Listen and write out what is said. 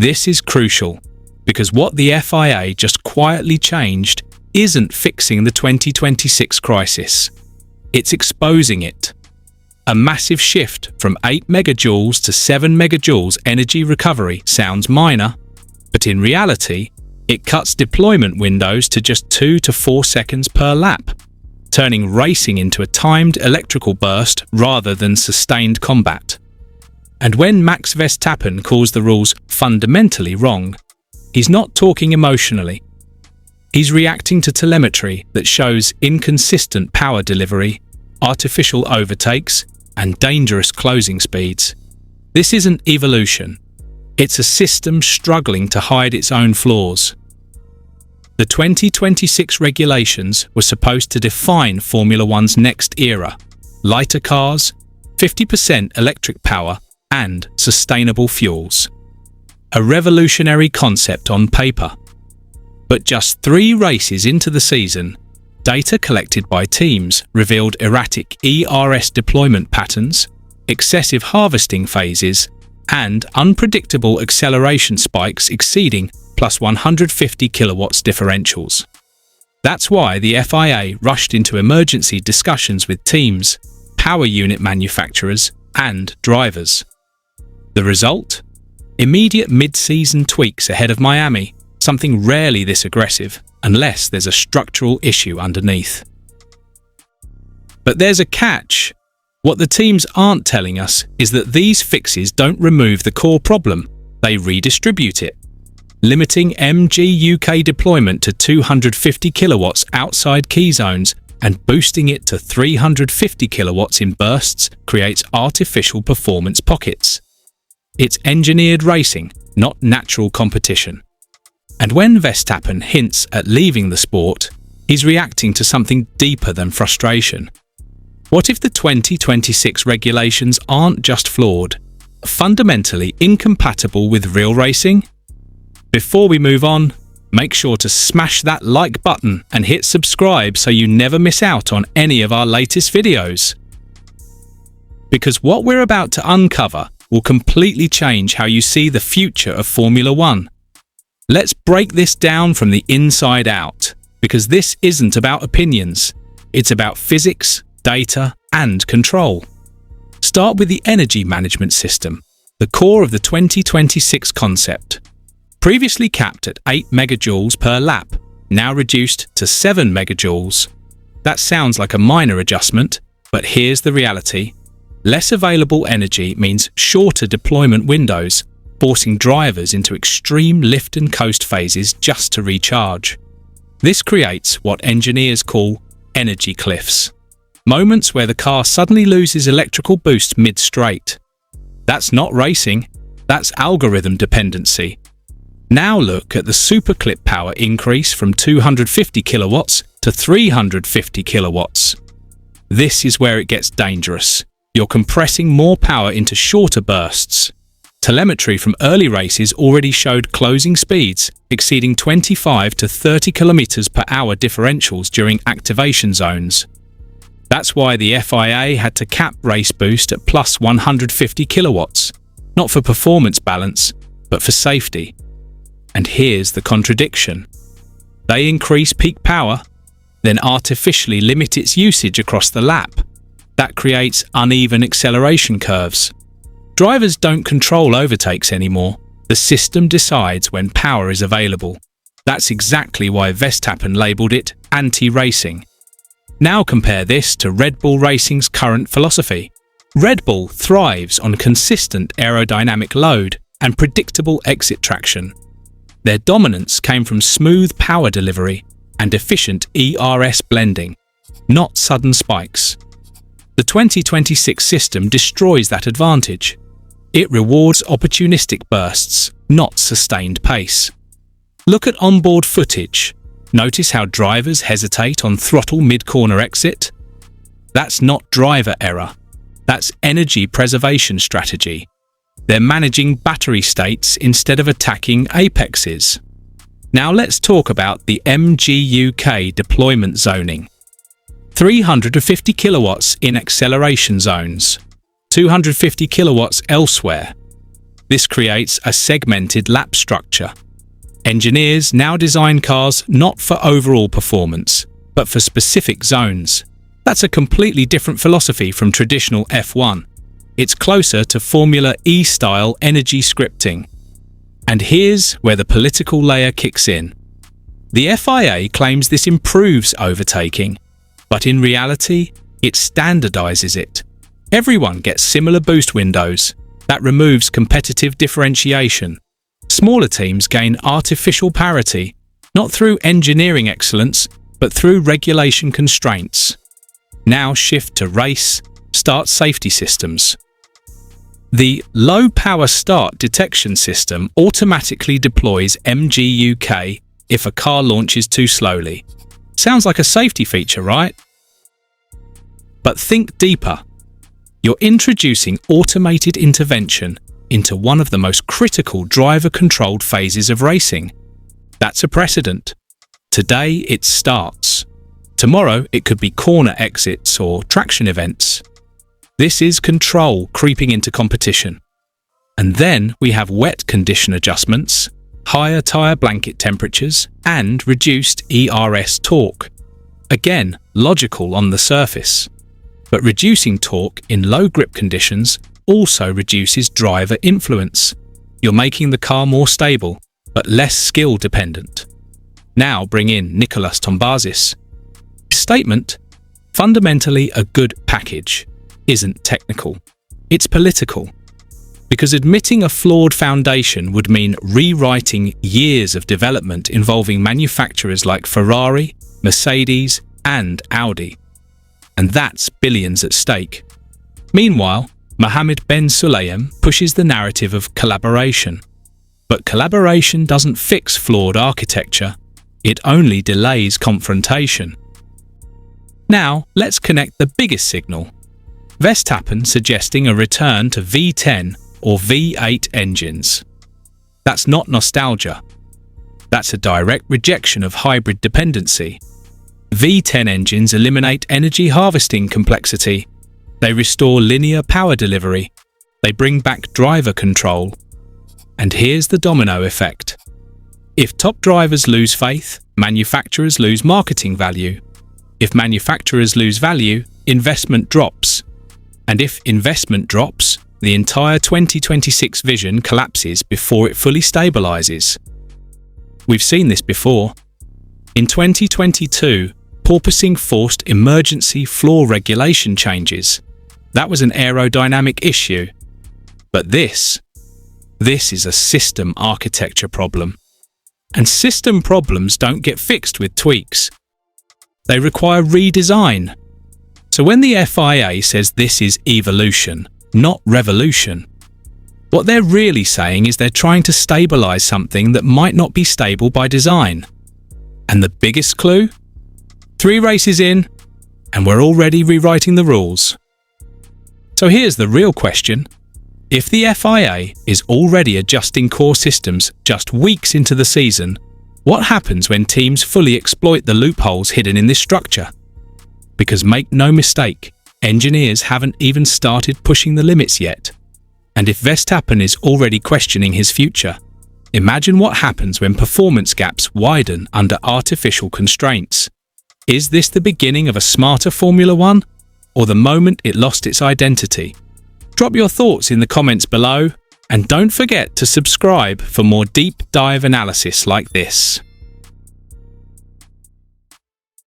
This is crucial, because what the FIA just quietly changed isn't fixing the 2026 crisis. It's exposing it. A massive shift from 8 megajoules to 7 megajoules energy recovery sounds minor, but in reality, it cuts deployment windows to just 2 to 4 seconds per lap, turning racing into a timed electrical burst rather than sustained combat. And when Max Verstappen calls the rules fundamentally wrong, he's not talking emotionally. He's reacting to telemetry that shows inconsistent power delivery, artificial overtakes, and dangerous closing speeds. This isn't evolution. It's a system struggling to hide its own flaws. The 2026 regulations were supposed to define Formula One's next era: lighter cars, 50% electric power, and sustainable fuels. A revolutionary concept on paper. But just 3 races into the season, data collected by teams revealed erratic ERS deployment patterns, excessive harvesting phases, and unpredictable acceleration spikes exceeding plus 150 kilowatts differentials. That's why the FIA rushed into emergency discussions with teams, power unit manufacturers, and drivers. The result? Immediate mid-season tweaks ahead of Miami, something rarely this aggressive, unless there's a structural issue underneath. But there's a catch. What the teams aren't telling us is that these fixes don't remove the core problem, they redistribute it. Limiting MGU-K deployment to 250 kilowatts outside key zones and boosting it to 350 kilowatts in bursts creates artificial performance pockets. It's engineered racing, not natural competition. And when Verstappen hints at leaving the sport, he's reacting to something deeper than frustration. What if the 2026 regulations aren't just flawed, fundamentally incompatible with real racing? Before we move on, make sure to smash that like button and hit subscribe so you never miss out on any of our latest videos. Because what we're about to uncover will completely change how you see the future of Formula One. Let's break this down from the inside out, because this isn't about opinions. It's about physics, data, and control. Start with the energy management system, the core of the 2026 concept. Previously capped at 8 megajoules per lap, now reduced to 7 megajoules. That sounds like a minor adjustment, but here's the reality. Less available energy means shorter deployment windows, forcing drivers into extreme lift and coast phases just to recharge. This creates what engineers call energy cliffs. Moments where the car suddenly loses electrical boost mid-straight. That's not racing, that's algorithm dependency. Now look at the superclip power increase from 250 kilowatts to 350 kilowatts. This is where it gets dangerous. You're compressing more power into shorter bursts. Telemetry from early races already showed closing speeds exceeding 25 to 30 kilometers per hour differentials during activation zones. That's why the FIA had to cap race boost at plus 150 kilowatts, not for performance balance, but for safety. And here's the contradiction. They increase peak power, then artificially limit its usage across the lap. That creates uneven acceleration curves. Drivers don't control overtakes anymore. The system decides when power is available. That's exactly why Verstappen labelled it anti-racing. Now compare this to Red Bull Racing's current philosophy. Red Bull thrives on consistent aerodynamic load and predictable exit traction. Their dominance came from smooth power delivery and efficient ERS blending, not sudden spikes. The 2026 system destroys that advantage. It rewards opportunistic bursts, not sustained pace. Look at onboard footage. Notice how drivers hesitate on throttle mid-corner exit? That's not driver error. That's energy preservation strategy. They're managing battery states instead of attacking apexes. Now let's talk about the MGU-K deployment zoning. 350 kilowatts in acceleration zones, 250 kilowatts elsewhere. This creates a segmented lap structure. Engineers now design cars not for overall performance, but for specific zones. That's a completely different philosophy from traditional F1. It's closer to Formula E-style energy scripting. And here's where the political layer kicks in. The FIA claims this improves overtaking, but in reality, it standardizes it. Everyone gets similar boost windows. That removes competitive differentiation. Smaller teams gain artificial parity, not through engineering excellence, but through regulation constraints. Now shift to race, start safety systems. The low power start detection system automatically deploys MGU-K if a car launches too slowly. Sounds like a safety feature, right? But think deeper. You're introducing automated intervention into one of the most critical driver-controlled phases of racing. That's a precedent. Today, it starts. Tomorrow, it could be corner exits or traction events. This is control creeping into competition. And then we have wet condition adjustments, higher tyre blanket temperatures, and reduced ERS torque. Again, logical on the surface. But reducing torque in low grip conditions also reduces driver influence. You're making the car more stable, but less skill dependent. Now bring in Nicolas Tombazis. His statement, fundamentally a good package, isn't technical. It's political. Because admitting a flawed foundation would mean rewriting years of development involving manufacturers like Ferrari, Mercedes, and Audi. And that's billions at stake. Meanwhile, Mohammed Ben Sulayem pushes the narrative of collaboration. But collaboration doesn't fix flawed architecture. It only delays confrontation. Now, let's connect the biggest signal. Verstappen suggesting a return to V10 or V8 engines. That's not nostalgia. That's a direct rejection of hybrid dependency. V10 engines eliminate energy harvesting complexity. They restore linear power delivery. They bring back driver control. And here's the domino effect. If top drivers lose faith, manufacturers lose marketing value. If manufacturers lose value, investment drops. And if investment drops, the entire 2026 vision collapses before it fully stabilizes. We've seen this before. In 2022, porpoising forced emergency floor regulation changes. That was an aerodynamic issue. But this is a system architecture problem. And system problems don't get fixed with tweaks. They require redesign. So when the FIA says this is evolution, not revolution, what they're really saying is they're trying to stabilize something that might not be stable by design. And the biggest clue? 3 races in, and we're already rewriting the rules. So here's the real question. If the FIA is already adjusting core systems just weeks into the season, what happens when teams fully exploit the loopholes hidden in this structure? Because make no mistake, engineers haven't even started pushing the limits yet. And if Verstappen is already questioning his future, imagine what happens when performance gaps widen under artificial constraints. Is this the beginning of a smarter Formula One, or the moment it lost its identity? Drop your thoughts in the comments below, and don't forget to subscribe for more deep dive analysis like this.